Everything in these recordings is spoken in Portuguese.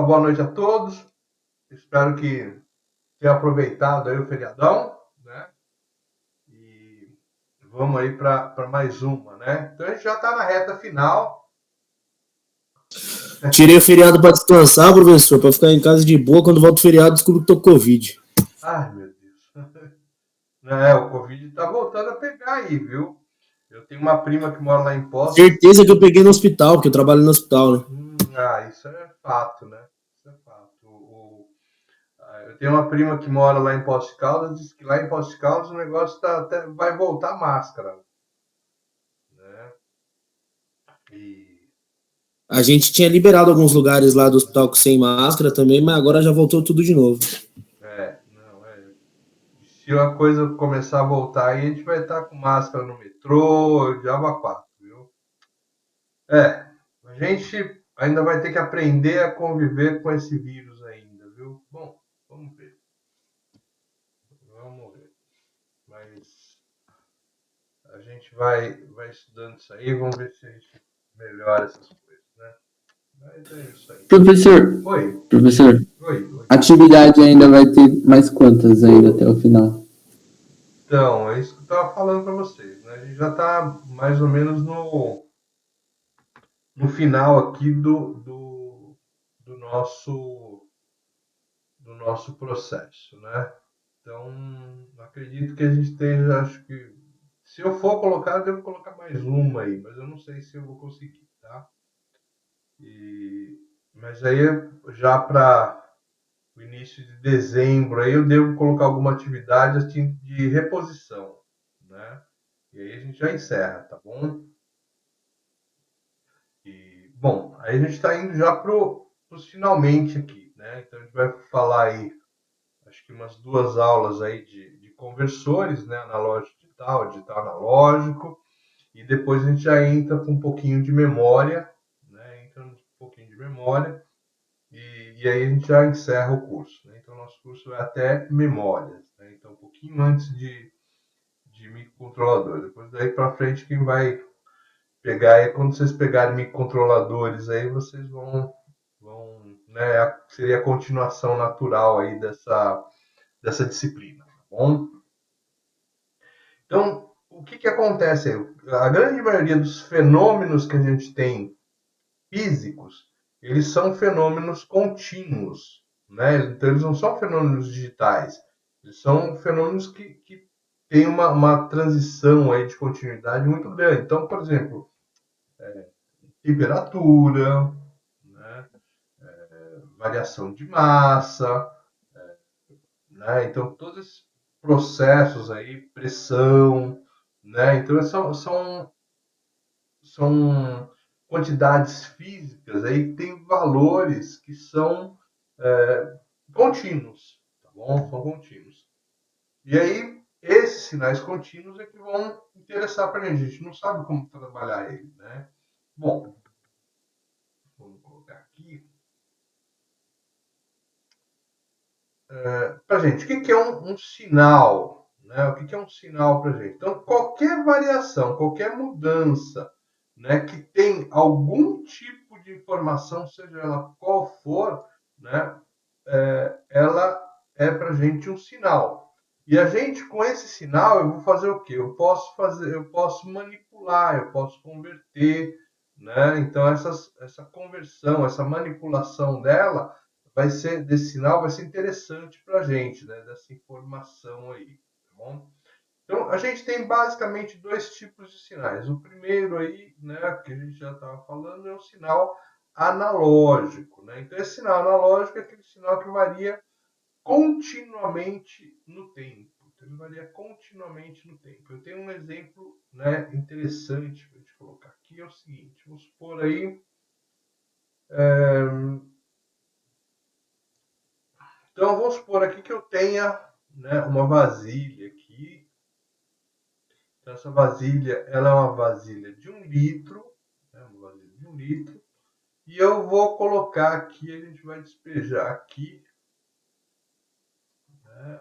boa noite a todos. Espero que tenha aproveitado aí o feriadão, né? E vamos aí para mais uma, né? Então a gente já está na reta final. Tirei o feriado para descansar, professor, para ficar em casa de boa. Quando volta o feriado, descubro que tô com Covid. Ai, meu Deus. O Covid está voltando a pegar aí, viu? Eu tenho uma prima que mora lá em Poços. Certeza que eu peguei no hospital, porque eu trabalho no hospital, né? Isso é fato, né? Isso é fato. Eu tenho uma prima que mora lá em Poços de Caldas, diz que lá em Poços de Caldas o negócio vai voltar a máscara, né? E A gente tinha liberado alguns lugares lá do hospital sem máscara também, mas agora já voltou tudo de novo. não, se a coisa começar a voltar aí, a gente vai estar com máscara no metrô, diabo a quatro, viu? A gente ainda vai ter que aprender a conviver com esse vírus ainda, viu? Bom, vamos ver. Vamos ver. Mas a gente vai estudando isso aí, vamos ver se a gente melhora essas coisas, né? Mas é isso aí. Professor, Oi. a atividade ainda vai ter mais quantas ainda até o final? Então, é isso que eu estava falando para vocês, né? A gente já está mais ou menos no final aqui do nosso processo, né? Então, acredito que a gente esteja, acho que se eu for colocar, eu devo colocar mais uma aí, mas eu não sei se eu vou conseguir, tá? Mas aí, já para o início de dezembro, aí eu devo colocar alguma atividade assim, de reposição, né? E aí a gente já encerra, tá bom? Bom, aí a gente está indo já para os finalmente aqui, né? Então a gente vai falar aí, acho que umas 2 aulas aí de conversores, né? Analógico digital, digital analógico, e depois a gente já entra com um pouquinho de memória, né? Entra um pouquinho de memória, e aí a gente já encerra o curso, né? Então o nosso curso é até memórias, né? Então um pouquinho antes de microcontrolador. Depois daí para frente quem vai pegar aí, quando vocês pegarem microcontroladores aí, vocês né, seria a continuação natural aí dessa disciplina, tá bom? Então, o que acontece aí? A grande maioria dos fenômenos que a gente tem físicos, eles são fenômenos contínuos, né? Então, eles não são fenômenos digitais, eles são fenômenos que têm uma transição aí de continuidade muito grande. Então, por exemplo, temperatura, né? Variação de massa, né? Então todos esses processos aí, pressão, né? Então são quantidades físicas aí que têm valores que são contínuos, tá bom? São contínuos. E aí esses sinais contínuos é que vão interessar para a gente. A gente não sabe como trabalhar ele, né? Bom, vamos colocar aqui. Para a gente, o que é um sinal? Né? O que é um sinal para a gente? Então, qualquer variação, qualquer mudança, né, que tem algum tipo de informação, seja ela qual for, né, ela é para a gente um sinal. E a gente, com esse sinal, eu vou fazer o quê? Eu posso manipular, eu posso converter, né? Então, essa conversão, essa manipulação desse sinal vai ser interessante para a gente, né? Dessa informação aí, tá bom? Então, a gente tem basicamente 2 tipos de sinais. O primeiro aí, né, que a gente já estava falando, é o sinal analógico, né? Então, esse sinal analógico é aquele sinal que varia continuamente no tempo. Então, ele varia continuamente no tempo. Eu tenho um exemplo, né, interessante para a gente colocar aqui, é o seguinte, vamos supor aí... Então, vamos supor aqui que eu tenha, né, uma vasilha aqui. Então, essa vasilha, ela é uma vasilha de 1 litro, né, uma vasilha de 1 litro, e eu vou colocar aqui, a gente vai despejar aqui, né,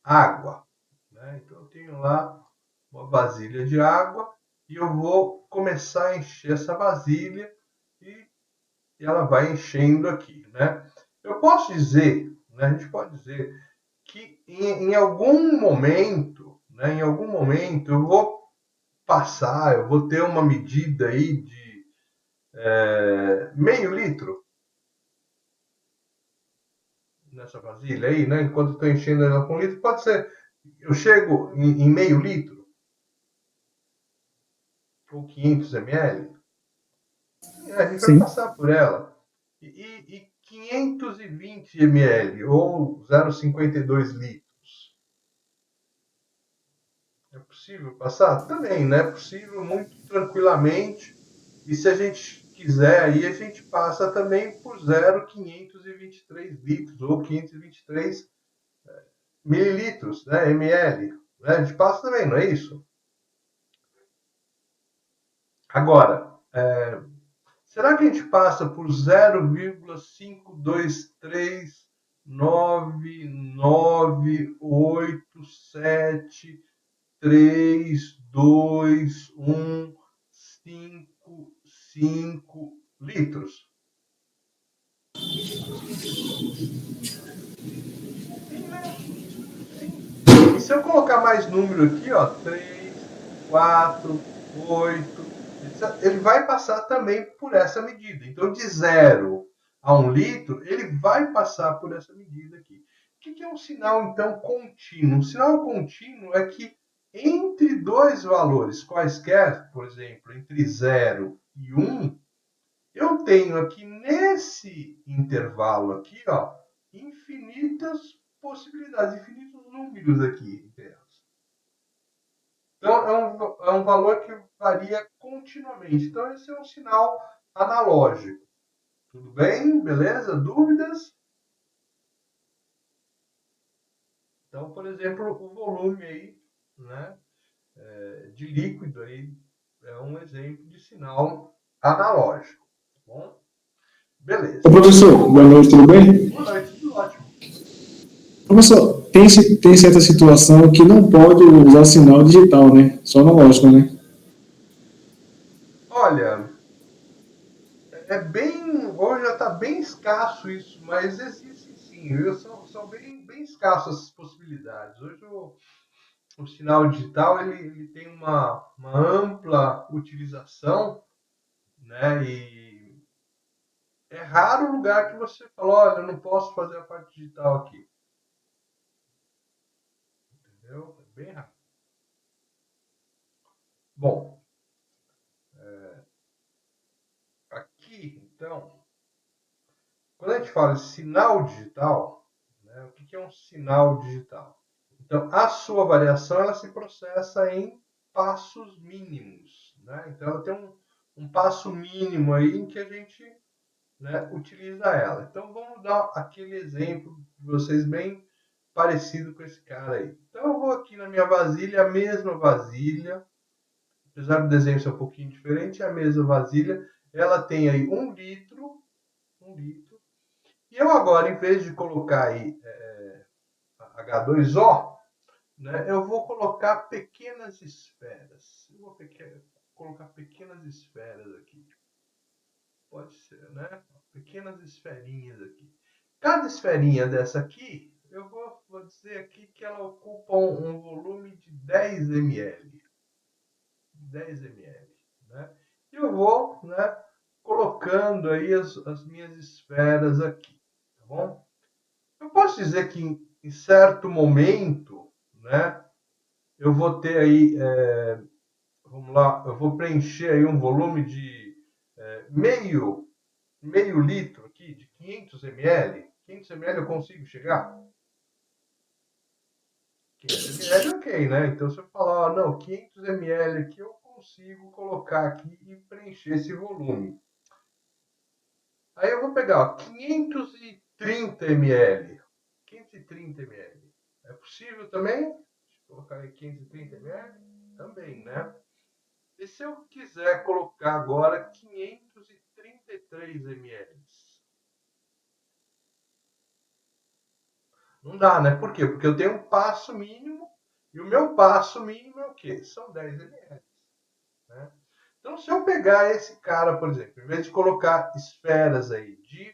água, né? Então, eu tenho lá uma vasilha de água e eu vou começar a encher essa vasilha e e ela vai enchendo aqui, né? Eu posso dizer, né, a gente pode dizer que em algum momento, né, em algum momento eu vou passar, eu vou ter uma medida aí de meio litro nessa vasilha aí, né? Enquanto estou enchendo ela com litro, pode ser, eu chego em meio litro ou 500 ml, a gente vai Sim. passar por ela. E 520 ml ou 0,52 litros. É possível passar? Também, né? É possível muito tranquilamente. E se a gente quiser, aí a gente passa também por 0,523 litros ou 523 mililitros, né? ml. Né? A gente passa também, não é isso? Agora, será que a gente passa por 0,5239987321555 litros? Sim, né? Sim. E se eu colocar mais número aqui, ó, 3, 4, 8, ele vai passar também por essa medida. Então, de 0 a 1 litro, ele vai passar por essa medida aqui. O que é um sinal, então, contínuo? Um sinal contínuo é que entre dois valores quaisquer, por exemplo, entre 0 e 1, eu tenho aqui nesse intervalo aqui, ó, infinitas possibilidades, infinitos números aqui entre elas. Então, é um valor que varia continuamente. Então, esse é um sinal analógico. Tudo bem? Beleza? Dúvidas? Então, por exemplo, o volume aí, né, de líquido aí é um exemplo de sinal analógico. Tá bom? Beleza. Ô, professor, boa noite, tudo bem? Boa noite, tudo ótimo. Professor, tem certa situação que não pode usar sinal digital, né? Só analógico, né? Olha, é bem. Hoje já está bem escasso isso, mas existe sim, viu? São bem escassas essas possibilidades. Hoje o sinal digital ele tem uma ampla utilização, né? E é raro o lugar que você fala, olha, eu não posso fazer a parte digital aqui. Entendeu? É bem raro. Bom, aqui, então, quando a gente fala de sinal digital, né, o que é um sinal digital? Então, a sua variação ela se processa em passos mínimos. Né? Então, ela tem um passo mínimo aí em que a gente, né, utiliza ela. Então, vamos dar aquele exemplo de vocês bem parecido com esse cara aí. Então, eu vou aqui na minha vasilha, a mesma vasilha, apesar do desenho ser um pouquinho diferente, é a mesma vasilha. Ela tem aí 1 litro. E eu agora, em vez de colocar aí H2O, né, eu vou colocar pequenas esferas. Eu vou colocar pequenas esferas aqui. Pode ser, né? Pequenas esferinhas aqui. Cada esferinha dessa aqui, eu vou dizer aqui que ela ocupa um volume de 10 ml. 10 ml. Né? E eu vou, né, colocando aí as minhas esferas aqui. Tá bom? Eu posso dizer que em certo momento, né, eu vou ter aí, vamos lá, eu vou preencher aí um volume de meio litro aqui, de 500 ml. 500 ml eu consigo chegar? 500 ml, ok, né? Então, se eu falar, não, 500 ml aqui, eu consigo colocar aqui e preencher esse volume. Aí eu vou pegar, ó, 530 ml. 530 ml. É possível também? Deixa eu colocar aí 530 ml. Também, né? E se eu quiser colocar agora 533 ml? Não dá, né? Por quê? Porque eu tenho um passo mínimo e o meu passo mínimo é o quê? São 10 ml. Né? Então, se eu pegar esse cara, por exemplo, em vez de colocar esferas aí de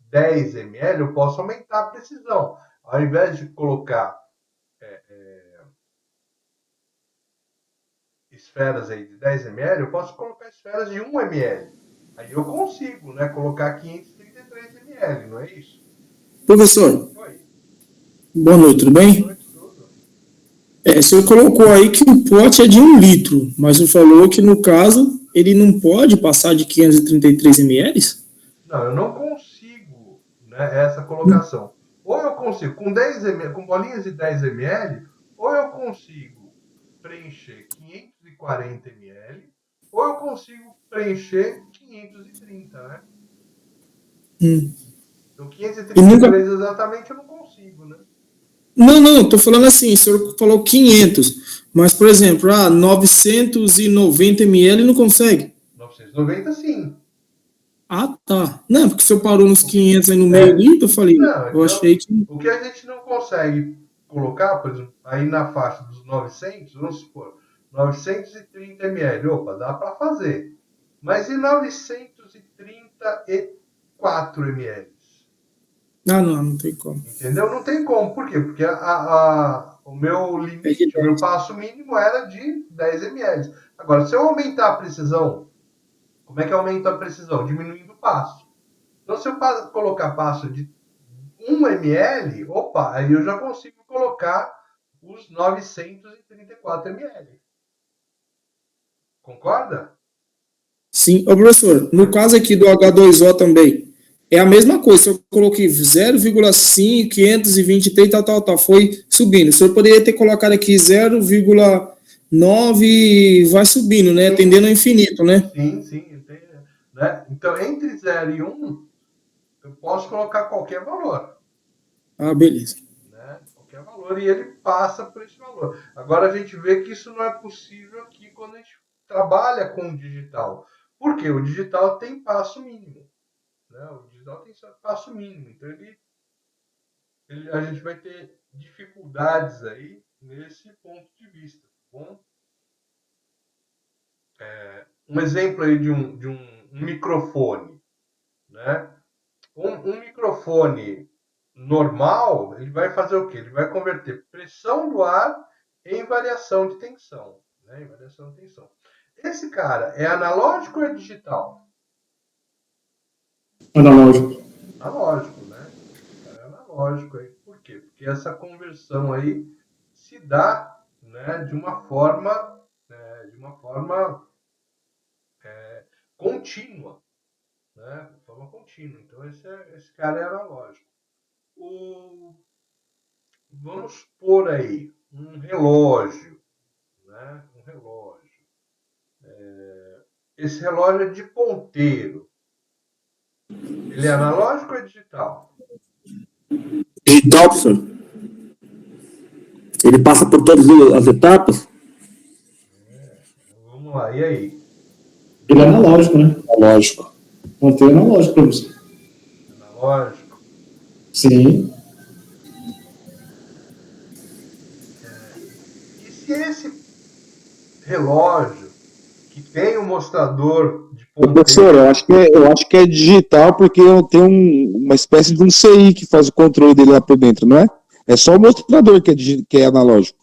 10 ml, eu posso aumentar a precisão. Ao invés de colocar esferas aí de 10 ml, eu posso colocar esferas de 1 ml. Aí eu consigo, né, colocar 533 ml, não é isso? Professor, Oi, boa noite, tudo bem? noite, tudo. O senhor colocou aí que o pote é de 1 litro, mas o senhor falou que, no caso, ele não pode passar de 533 ml? Não, eu não consigo, né, essa colocação. Ou eu consigo, com 10 ml, com bolinhas de 10 ml, ou eu consigo preencher 540 ml, ou eu consigo preencher 530, né? Então E 533 exatamente eu não consigo, né? Não, tô falando assim, o senhor falou 500, mas, por exemplo, 990 ml não consegue. 990 sim. Ah, tá. Não, porque o senhor parou nos 500 aí no meio ali, eu falei, Não, eu então, achei que... o que a gente não consegue colocar, por exemplo, aí na faixa dos 900, vamos supor, 930 ml, opa, dá para fazer. Mas e 934 ml? não tem como. Entendeu? Não tem como. Por quê? Porque o meu limite, o meu passo mínimo era de 10 ml. Agora, se eu aumentar a precisão, como é que aumenta a precisão? Diminuindo o passo. Então, se eu colocar passo de 1 ml, opa, aí eu já consigo colocar os 934 ml. Concorda? Sim. Ô, professor, no caso aqui do H2O também, é a mesma coisa. Se eu coloquei 0,5, 523, tal, foi subindo. O senhor poderia ter colocado aqui 0,9 e vai subindo, né? Tendendo ao infinito, né? Sim. Né? Então, entre 0 e 1, eu posso colocar qualquer valor. Ah, beleza. Né? Qualquer valor, e ele passa por esse valor. Agora a gente vê que isso não é possível aqui quando a gente trabalha com o digital. Por quê? O digital tem passo mínimo. Né? O digital tem passo mínimo. Então a gente vai ter dificuldades aí nesse ponto de vista. Tá bom? Um exemplo aí de um microfone. Né? Um microfone normal, ele vai fazer o quê? Ele vai converter pressão do ar em variação de tensão. Né? Em variação de tensão. Esse cara é analógico ou é digital? Analógico. Analógico, né? É analógico aí. Por quê? Porque essa conversão aí se dá, né, de uma forma contínua. Né? De forma contínua. Então esse cara é analógico. Vamos pôr aí um relógio. Né? Um relógio. Esse relógio é de ponteiro. Ele é analógico ou é digital? Digital, professor. Ele passa por todas as etapas? Vamos lá, e aí? Ele é analógico, né? Analógico. Ponteiro analógico, professor. Analógico? Sim. E se esse relógio, que tem um mostrador de ponteiro... Professor, eu acho que é digital porque tem uma espécie de um CI que faz o controle dele lá por dentro, não é? É só o mostrador que é analógico.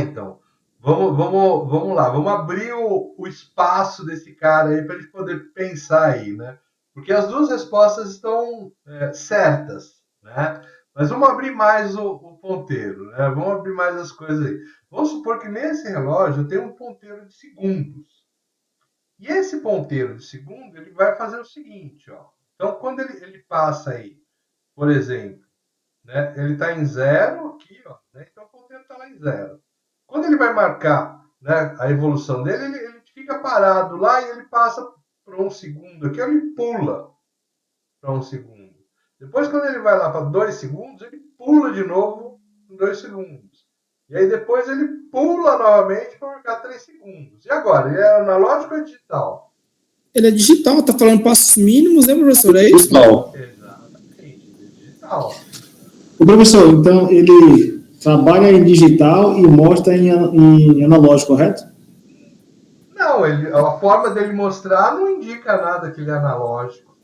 Então. Vamos lá. Vamos abrir o espaço desse cara aí para a gente poder pensar aí, né? Porque as duas respostas estão certas, né? Mas vamos abrir mais o ponteiro, né? Vamos abrir mais as coisas aí. Vamos supor que nesse relógio tem um ponteiro de segundos. E esse ponteiro de segundo, ele vai fazer o seguinte, ó. Então, quando ele passa aí, por exemplo, né, ele está em 0 aqui, ó, né, então o ponteiro está lá em 0. Quando ele vai marcar, né, a evolução dele, ele fica parado lá e ele passa para 1 segundo aqui, ele pula para 1 segundo. Depois, quando ele vai lá para 2 segundos, ele pula de novo em 2 segundos. E aí depois ele pula novamente para marcar 3 segundos. E agora? Ele é analógico ou digital? Ele é digital, tá falando passos mínimos, né, professor? É isso? Digital. Exatamente, ele é digital. O professor, então, ele trabalha em digital e mostra em analógico, correto? Não, Não, a forma dele mostrar não indica nada que ele é analógico.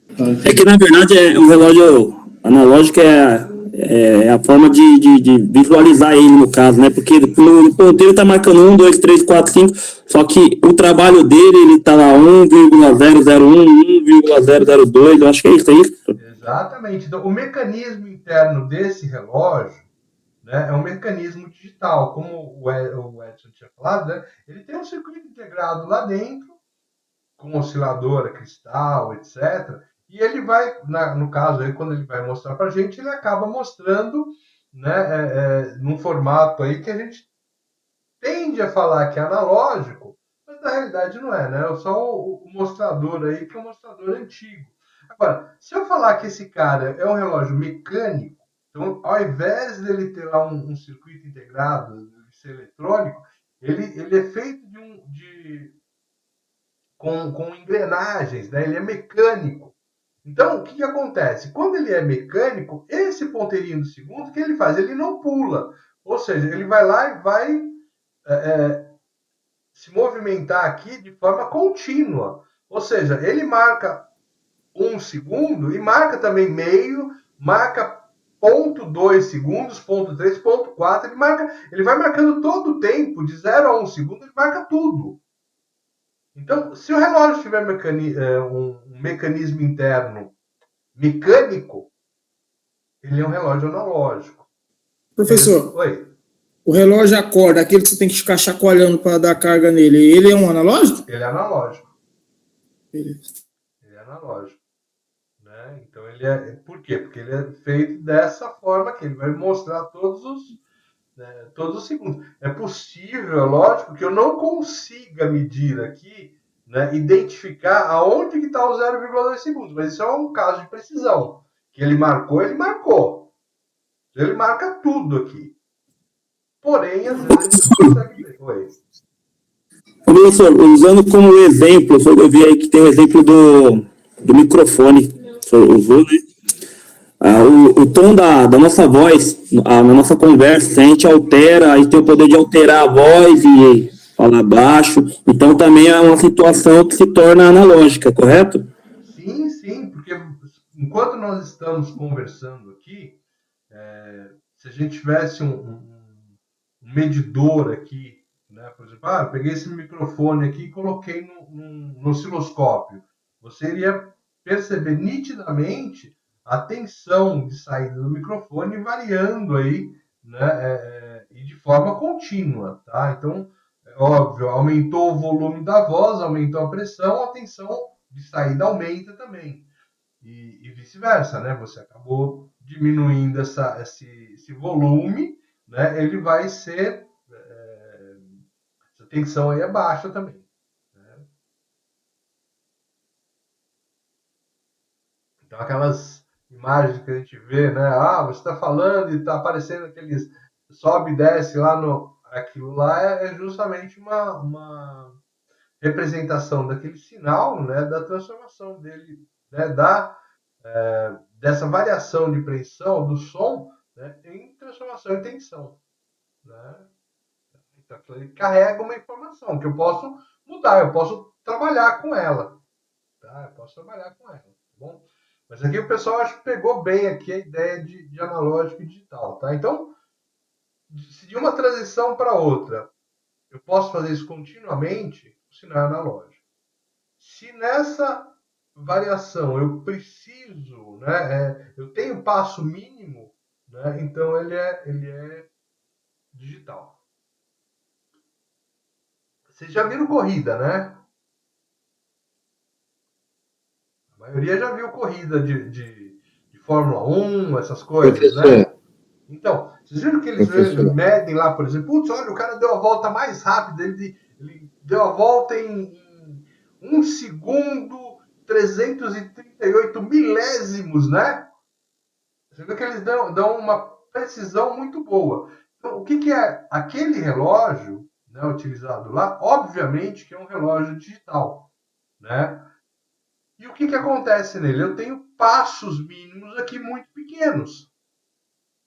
É que, na verdade, um relógio analógico é a forma de visualizar ele, no caso, né? Porque no ponteiro tá marcando 1, 2, 3, 4, 5, só que o trabalho dele, ele tá lá 1,001, 1,002, eu acho que é isso. Exatamente. Então, o mecanismo interno desse relógio, né, é um mecanismo digital. Como o Edson tinha falado, né, ele tem um circuito integrado lá dentro, com osciladora, cristal, etc. E ele vai, no caso, aí, quando ele vai mostrar para a gente, ele acaba mostrando, né, num formato aí que a gente tende a falar que é analógico, mas na realidade não é, né? É só o mostrador aí, que é um mostrador antigo. Agora, se eu falar que esse cara é um relógio mecânico, então, ao invés dele ter lá um circuito integrado, de ser eletrônico, ele é feito com engrenagens, né? Ele é mecânico. Então, o que acontece? Quando ele é mecânico, esse ponteirinho do segundo, o que ele faz? Ele não pula. Ou seja, ele vai lá e vai se movimentar aqui de forma contínua. Ou seja, ele marca 1 segundo e marca também meio, marca 0,2 segundos, 0,3, 0,4, ele vai marcando todo o tempo, de 0 a 1 segundo, ele marca tudo. Então, se o relógio tiver um mecanismo interno mecânico, ele é um relógio analógico. Professor, Oi. o relógio acorda, aquele que você tem que ficar chacoalhando para dar carga nele, ele é um analógico? Ele é analógico. Beleza. Ele é analógico. Né? Então, por quê? Porque ele é feito dessa forma que ele vai mostrar todos os segundos. É possível, lógico, que eu não consiga medir aqui, né, identificar aonde que está o 0,2 segundos, mas isso é um caso de precisão. Que ele marcou, ele marcou. Ele marca tudo aqui. Porém, às vezes a gente não consegue ver. Oi. Professor, usando como exemplo, eu vi aí que tem o exemplo do microfone, o senhor usou, né? O tom da nossa voz, na nossa conversa, a gente altera, a gente tem o poder de alterar a voz e falar baixo, então também é uma situação que se torna analógica, correto? Sim, sim, porque enquanto nós estamos conversando aqui, se a gente tivesse um medidor aqui, né, por exemplo, eu peguei esse microfone aqui e coloquei no osciloscópio, você iria perceber nitidamente a tensão de saída do microfone variando aí, né, e de forma contínua, tá? Então, é óbvio, aumentou o volume da voz, aumentou a pressão, a tensão de saída aumenta também. E vice-versa, né? Você acabou diminuindo esse volume, né? Ele vai ser... essa tensão aí é baixa também. Né? Então, aquelas imagens que a gente vê, né? Você está falando e está aparecendo aqueles... sobe e desce lá no... Aquilo lá é justamente uma representação daquele sinal, né? Da transformação dele, né? Dessa variação de pressão do som, né, em transformação em tensão. Né? Então, ele carrega uma informação que eu posso mudar, eu posso trabalhar com ela. Tá? Eu posso trabalhar com ela. Tá bom? Mas aqui o pessoal acho que pegou bem aqui a ideia de analógico e digital. Tá? Então, se de uma transição para outra eu posso fazer isso continuamente, o sinal é analógico. Se nessa variação eu preciso, né, eu tenho passo mínimo, né, então ele é digital. Vocês já viram corrida, né? A maioria já viu corrida de Fórmula 1, essas coisas, né? Então, vocês viram que eles medem lá, por exemplo, putz, olha, o cara deu a volta mais rápida, ele deu a volta em 1 segundo, 338 milésimos, né? Você vê que eles dão uma precisão muito boa. Então, o que é aquele relógio, né, utilizado lá? Obviamente que é um relógio digital, né? E o que acontece nele? Eu tenho passos mínimos aqui muito pequenos.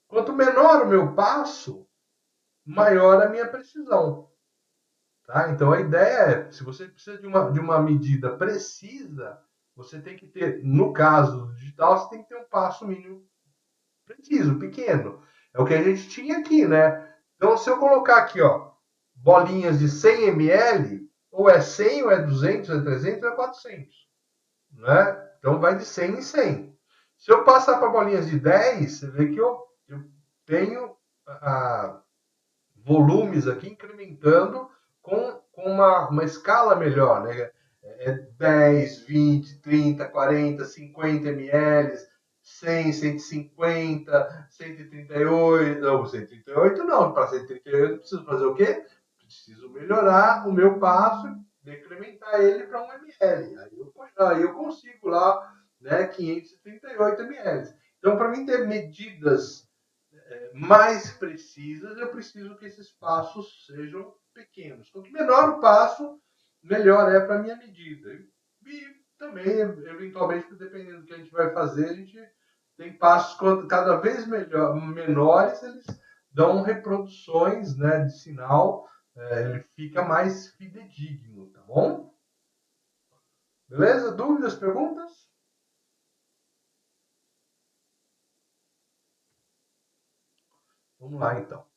Quanto menor o meu passo, maior a minha precisão. Tá? Então a ideia é, se você precisa de uma medida precisa, você tem que ter, no caso do digital, você tem que ter um passo mínimo preciso, pequeno. É o que a gente tinha aqui, né? Então, se eu colocar aqui, ó, bolinhas de 100 ml, ou é 100, ou é 200, ou é 300, ou é 400. Né? Então, vai de 100 em 100. Se eu passar para bolinhas de 10, você vê que eu tenho volumes aqui incrementando com uma escala melhor, né? 10, 20, 30, 40, 50 ml, 100, 150, 138, não, 138 não, para 138 preciso fazer o quê? Preciso melhorar o meu passo e decrementar ele para 1 ml. Aí eu consigo lá, né, 538 ml. Então, para mim ter medidas mais precisas, eu preciso que esses passos sejam pequenos. Quanto menor o passo, melhor é para a minha medida. E também, eventualmente, dependendo do que a gente vai fazer, a gente tem passos cada vez menores, eles dão reproduções, né, de sinal, ele fica mais fidedigno, tá bom? Beleza? Dúvidas, perguntas? Vamos lá, então.